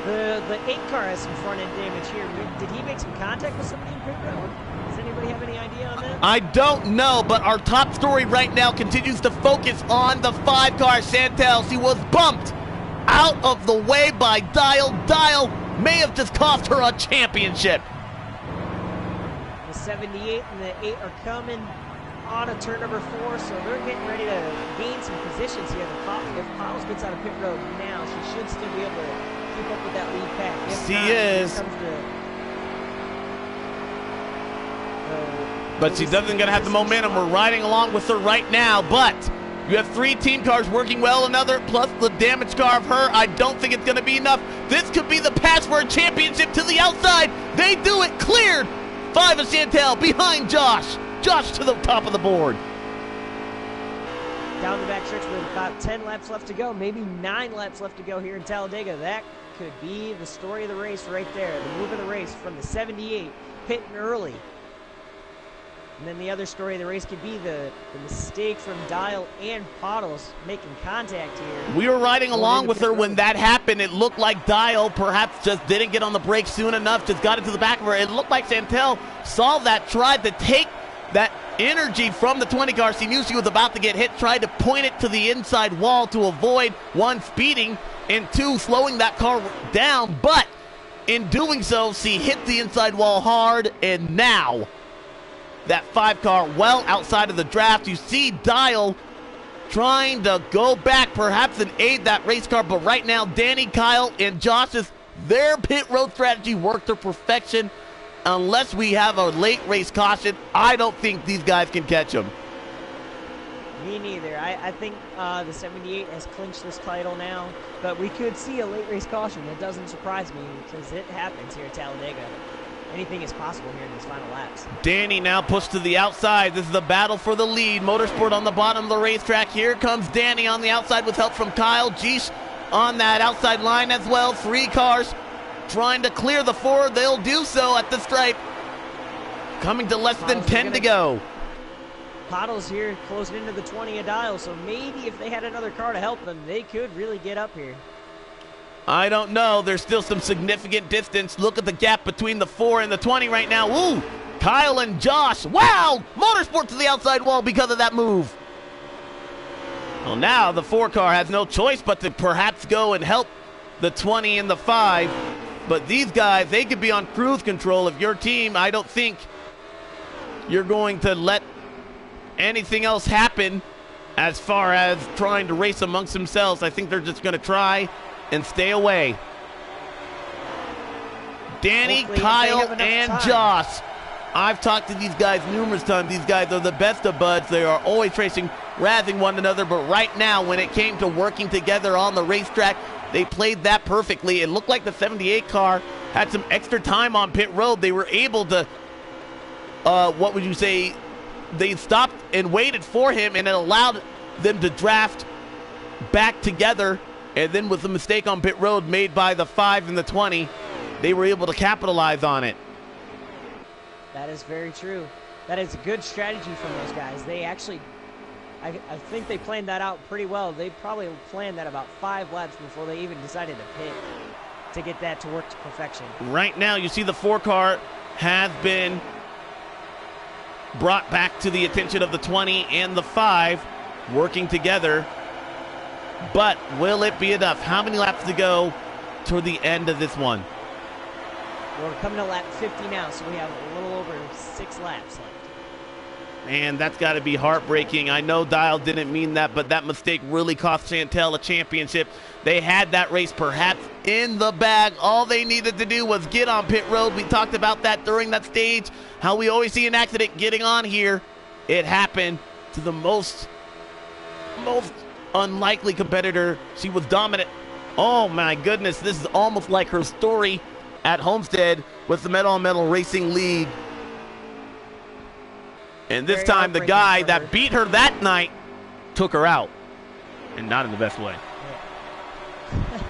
[SPEAKER 2] The 8 car has some front end damage here. Did he make some contact with somebody in pit road? Does anybody have any idea on that?
[SPEAKER 1] I don't know, but our top story right now continues to focus on the 5 car, Chantel. She was bumped out of the way by Dial. Dial may have just cost her a championship.
[SPEAKER 2] The 78 and the 8 are coming on a turn number 4, so they're getting ready to gain some positions here. If Powles gets out of pit road now, she should still be able to keep up with that lead pack. If
[SPEAKER 1] she
[SPEAKER 2] not,
[SPEAKER 1] is. But she doesn't gonna have the momentum. We're riding along with her right now, but you have 3 team cars working well, another plus the damage car of her. I don't think it's gonna be enough. This could be the password championship to the outside. They do it, cleared. 5 of Chantel behind Josh. Josh to the top of the board.
[SPEAKER 2] Down the back stretch with about 10 laps left to go, maybe 9 laps left to go here in Talladega. That could be the story of the race right there. The move of the race from the 78, pitting early. And then the other story of the race could be the mistake from Dial and Pottles making contact here.
[SPEAKER 1] We were riding along with her when that happened. It looked like Dial perhaps just didn't get on the brakes soon enough, just got into the back of her. It looked like Chantel saw that, tried to take that energy from the 20 car. She knew she was about to get hit, tried to point it to the inside wall to avoid 1, speeding, and 2, slowing that car down. But in doing so, she hit the inside wall hard, and now that 5 car well outside of the draft. You see Dial trying to go back, perhaps and aid that race car, but right now Danny, Kyle, and Josh's, their pit road strategy worked to perfection. Unless we have a late race caution, I don't think these guys can catch them.
[SPEAKER 2] Me neither. I think the 78 has clinched this title now, but we could see a late race caution. It doesn't surprise me because it happens here at Talladega. Anything is possible here in these final laps.
[SPEAKER 1] Danny now pushed to the outside. This is a battle for the lead. Motorsport on the bottom of the racetrack. Here comes Danny on the outside with help from Kyle. Geesh on that outside line as well. 3 cars trying to clear the 4. They'll do so at the stripe. Coming to less than 10 to go.
[SPEAKER 2] Pottles here closing into the 20 of Dial, so maybe if they had another car to help them, they could really get up here.
[SPEAKER 1] I don't know. There's still some significant distance. Look at the gap between the 4 and the 20 right now. Ooh, Kyle and Josh. Wow, Motorsport to the outside wall because of that move. Well, now the 4 car has no choice but to perhaps go and help the 20 and the 5. But these guys, they could be on cruise control. If your team, I don't think you're going to let anything else happen as far as trying to race amongst themselves. I think they're just going to try and stay away. Danny,
[SPEAKER 2] Hopefully
[SPEAKER 1] Kyle, and Josh. I've talked to these guys numerous times. These guys are the best of buds. They are always racing, razzing one another. But right now, when it came to working together on the racetrack, they played that perfectly. It looked like the 78 car had some extra time on pit road. They were able to, what would you say, they stopped and waited for him, and it allowed them to draft back together. And then with the mistake on pit road made by the 5 and the 20, they were able to capitalize on it.
[SPEAKER 2] That is very true. That is a good strategy from those guys. They actually, I think they planned that out pretty well. They probably planned that about 5 laps before they even decided to pit to get that to work to perfection.
[SPEAKER 1] Right now, you see the 4 car has been brought back to the attention of the 20 and the 5 working together. But will it be enough? How many laps to go toward the end of this one?
[SPEAKER 2] We're coming to lap 50 now, so we have a little over 6 laps left.
[SPEAKER 1] Man, that's got to be heartbreaking. I know Dial didn't mean that, but that mistake really cost Chantel a championship. They had that race perhaps in the bag. All they needed to do was get on pit road. We talked about that during that stage, how we always see an accident getting on here. It happened to the most unlikely competitor. She was dominant. Oh my goodness, this is almost like her story at Homestead with the Metal on Metal Racing League. And this time, the guy that beat her that night took her out, and not in the best way.
[SPEAKER 2] Yeah.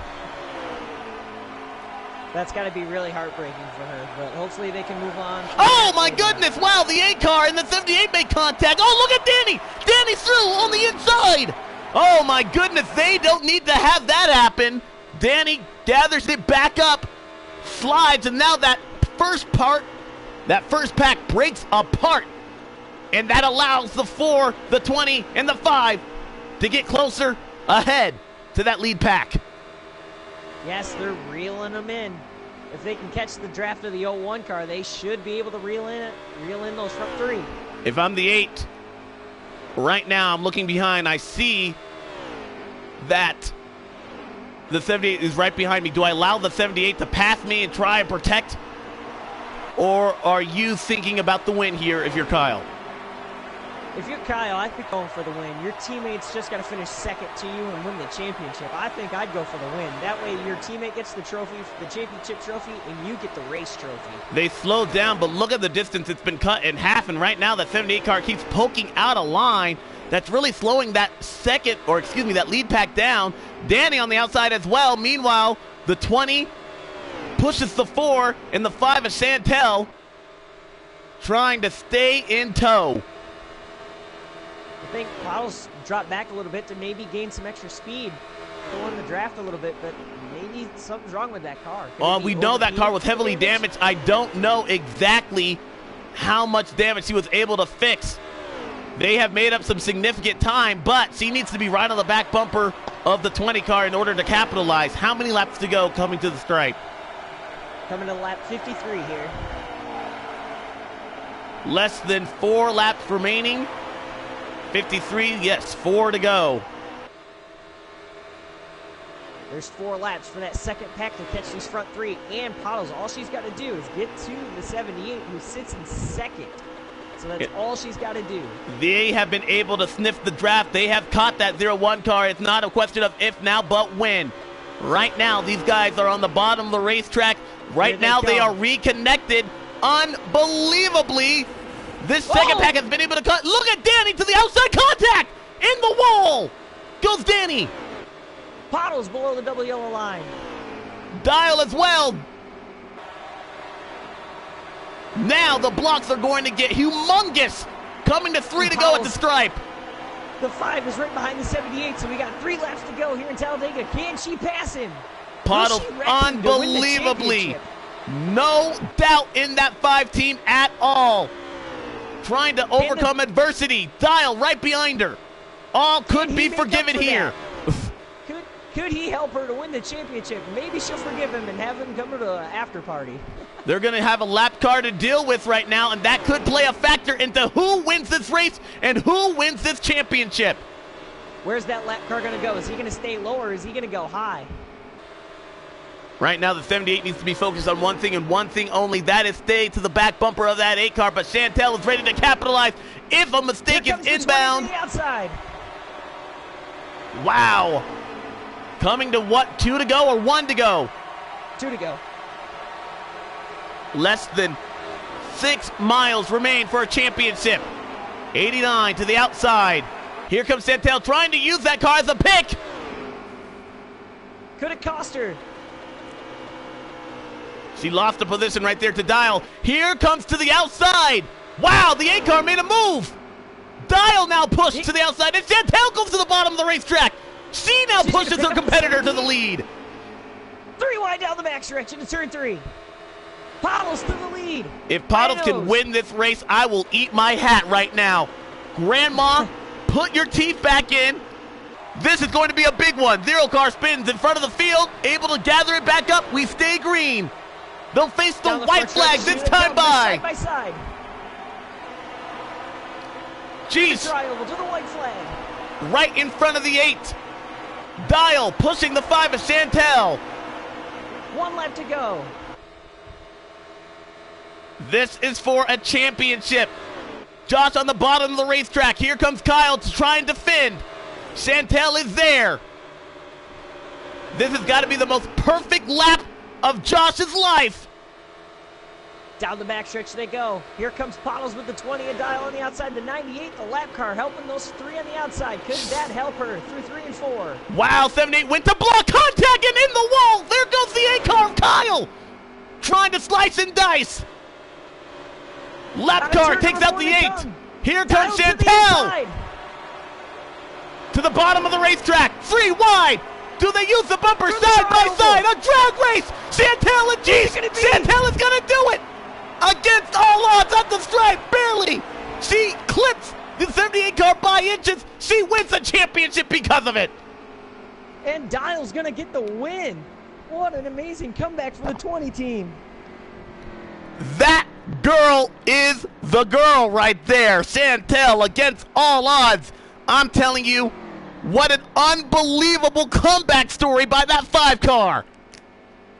[SPEAKER 2] That's got to be really heartbreaking for her, but hopefully they can move on.
[SPEAKER 1] Oh, my goodness. Wow, the 8 car and the 78 made contact. Oh, look at Danny. Danny's through on the inside. Oh, my goodness. They don't need to have that happen. Danny gathers it back up, slides, and now that first pack breaks apart. And that allows the 4, the 20, and the 5 to get closer ahead to that lead pack.
[SPEAKER 2] Yes, they're reeling them in. If they can catch the draft of the 01 car, they should be able to reel in those front 3.
[SPEAKER 1] If I'm the 8, right now I'm looking behind. I see that the 78 is right behind me. Do I allow the 78 to pass me and try and protect? Or are you thinking about the win here if you're Kyle?
[SPEAKER 2] If you're Kyle, I'd be going for the win. Your teammates just got to finish second to you and win the championship. I think I'd go for the win. That way your teammate gets the trophy, the championship trophy, and you get the race trophy.
[SPEAKER 1] They slowed down, but look at the distance. It's been cut in half, and right now that 78 car keeps poking out a line that's really slowing that that lead pack down. Danny on the outside as well. Meanwhile, the 20 pushes the 4, and the 5 is Chantel trying to stay in tow.
[SPEAKER 2] I think Paddles dropped back a little bit to maybe gain some extra speed, go in the draft a little bit, but maybe something's wrong with that car.
[SPEAKER 1] We know that car was heavily damaged. I don't know exactly how much damage she was able to fix. They have made up some significant time, but she needs to be right on the back bumper of the 20 car in order to capitalize. How many laps to go coming to the stripe?
[SPEAKER 2] Coming to lap 53 here.
[SPEAKER 1] Less than 4 laps remaining. 53, yes, 4 to go.
[SPEAKER 2] There's 4 laps for that second pack to catch these front 3. And Paddles, all she's got to do is get to the 78, who sits in second. So that's all she's got to do. They
[SPEAKER 1] have been able to sniff the draft. They have caught that 01 car. It's not a question of if now, but when. Right now, these guys are on the bottom of the racetrack. Right now, they are reconnected. Unbelievably, this second pack has been able to cut. Look at Danny to the outside contact. In the wall goes Danny.
[SPEAKER 2] Paddles below the double yellow line.
[SPEAKER 1] Dial as well. Now the blocks are going to get humongous. Coming to 3 to go at the stripe.
[SPEAKER 2] The 5 is right behind the 78, so we got 3 laps to go here in Talladega. Can she pass him?
[SPEAKER 1] Paddles, unbelievably. No doubt in that 5 team at all. Trying to overcome adversity. Dial right behind her. All could be forgiven here.
[SPEAKER 2] Could he help her to win the championship? Maybe she'll forgive him and have him come to the after party.
[SPEAKER 1] They're going to have a lap car to deal with right now, and that could play a factor into who wins this race and who wins this championship.
[SPEAKER 2] Where's that lap car going to go? Is he going to stay low or is he going to go high?
[SPEAKER 1] Right now, the 78 needs to be focused on one thing and one thing only. That is stay to the back bumper of that 8 car, but Chantel is ready to capitalize if a mistake is inbound.
[SPEAKER 2] The outside.
[SPEAKER 1] Wow. Coming to what, 2 to go or 1 to go?
[SPEAKER 2] 2 to go.
[SPEAKER 1] Less than 6 miles remain for a championship. 89 to the outside. Here comes Chantel trying to use that car as a pick.
[SPEAKER 2] Could it cost her?
[SPEAKER 1] She lost the position right there to Dial. Here comes to the outside. Wow, the 8 car made a move. Dial now pushed to the outside, and Chantel goes to the bottom of the racetrack. She now pushes her competitor to the lead.
[SPEAKER 2] 3 wide down the backstretch into turn 3. Paddles to the lead.
[SPEAKER 1] If Paddles can win this race, I will eat my hat right now. Grandma, put your teeth back in. This is going to be a big one. 0 car spins in front of the field, able to gather it back up. We stay green. They'll face the
[SPEAKER 2] Down the
[SPEAKER 1] white
[SPEAKER 2] front
[SPEAKER 1] flag
[SPEAKER 2] stretch,
[SPEAKER 1] this time
[SPEAKER 2] side
[SPEAKER 1] by.
[SPEAKER 2] by side.
[SPEAKER 1] Jeez.
[SPEAKER 2] Try over to the white flag.
[SPEAKER 1] Right in front of the 8. Dial pushing the 5 of Chantel.
[SPEAKER 2] 1 lap to go.
[SPEAKER 1] This is for a championship. Josh on the bottom of the racetrack. Here comes Kyle to try and defend. Chantel is there. This has got to be the most perfect lap of Josh's life.
[SPEAKER 2] Down the backstretch they go. Here comes Bottles with the 20, a Dial on the outside. The 98, the lap car helping those 3 on the outside. Could that help her through 3 and 4?
[SPEAKER 1] Wow, 78 went to block contact and in the wall. There goes the 8 car of Kyle. Trying to slice and dice. Lap car takes out the 8. Here comes Chantel. To the bottom of the racetrack. Free wide. Do they use the bumper side by side? A drag race. Chantel and Jeez. Chantel is going to do it. Against all odds at the stripe. Barely. She clips the 78 car by inches. She wins the championship because of it.
[SPEAKER 2] And Dial's going to get the win. What an amazing comeback for the 20 team.
[SPEAKER 1] That girl is the girl right there. Chantel against all odds. I'm telling you, what an unbelievable comeback story by that 5 car.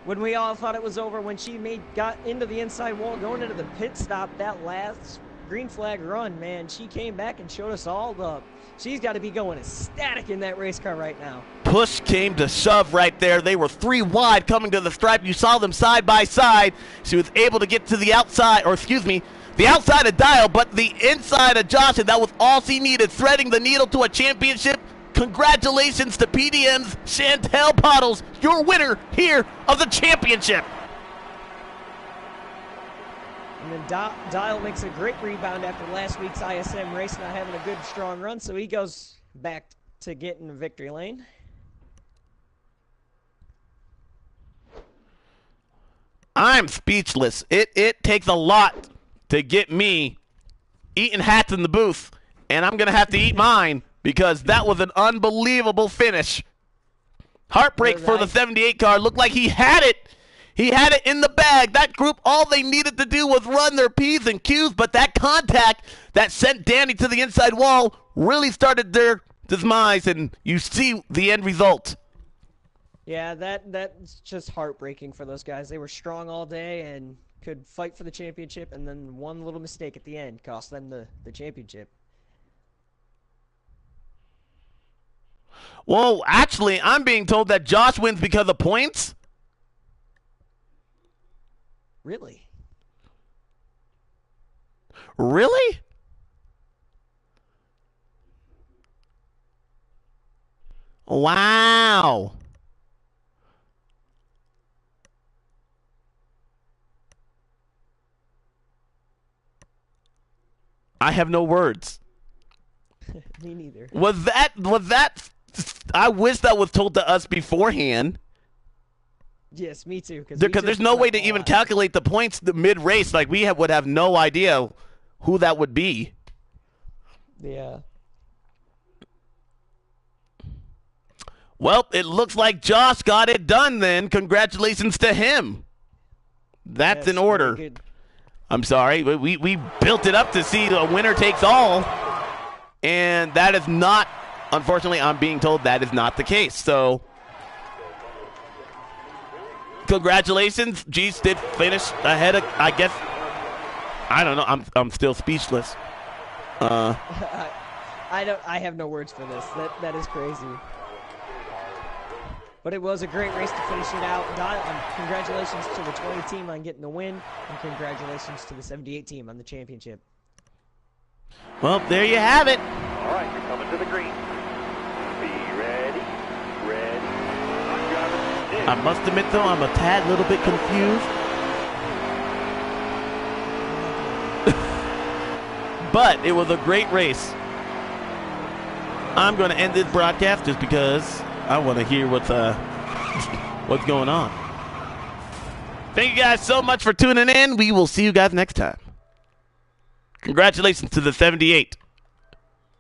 [SPEAKER 2] When we all thought it was over, when she got into the inside wall, going into the pit stop, that last green flag run, man, she came back and showed us all up. She's got to be going ecstatic in that race car right now.
[SPEAKER 1] Push came to shove right there. They were 3 wide coming to the stripe. You saw them side by side. She was able to get to the outside, or excuse me, the outside of Dial, but the inside of Josh, and that was all she needed, threading the needle to a championship. Congratulations to PTM's Chantel Bottles, your winner here of the championship.
[SPEAKER 2] And then Dial makes a great rebound after last week's ISM race, not having a good, strong run, so he goes back to getting the victory lane.
[SPEAKER 1] I'm speechless. It takes a lot to get me eating hats in the booth, and I'm going to have to eat mine because that was an unbelievable finish. Heartbreak for the 78 car. Looked like he had it. He had it in the bag. That group, all they needed to do was run their P's and Q's, but that contact that sent Danny to the inside wall really started their demise, and you see the end result.
[SPEAKER 2] Yeah, that's just heartbreaking for those guys. They were strong all day and could fight for the championship, and then one little mistake at the end cost them the championship.
[SPEAKER 1] Well, actually, I'm being told that Josh wins because of points.
[SPEAKER 2] Really?
[SPEAKER 1] Really? Wow. I have no words.
[SPEAKER 2] Me neither.
[SPEAKER 1] Was that I wish that was told to us beforehand.
[SPEAKER 2] Yes, me too.
[SPEAKER 1] Because there's no way to even calculate the points mid-race. Like, we would have no idea who that would be.
[SPEAKER 2] Yeah.
[SPEAKER 1] Well, it looks like Josh got it done then. Congratulations to him. That's in order.
[SPEAKER 2] Good.
[SPEAKER 1] I'm sorry. We built it up to see a winner takes all. And that is not, unfortunately, I'm being told that is not the case. So, congratulations. Jeez did finish ahead of, I guess, I don't know. I'm still speechless.
[SPEAKER 2] I have no words for this. That is crazy. But it was a great race to finish it out. Congratulations to the 20 team on getting the win, and congratulations to the 78 team on the championship.
[SPEAKER 1] Well, there you have it.
[SPEAKER 3] All right, you're coming to the green. Be ready. Ready.
[SPEAKER 1] I must admit, though, I'm a tad little bit confused. But it was a great race. I'm going to end this broadcast just because I want to hear what's going on. Thank you guys so much for tuning in. We will see you guys next time. Congratulations to the 78.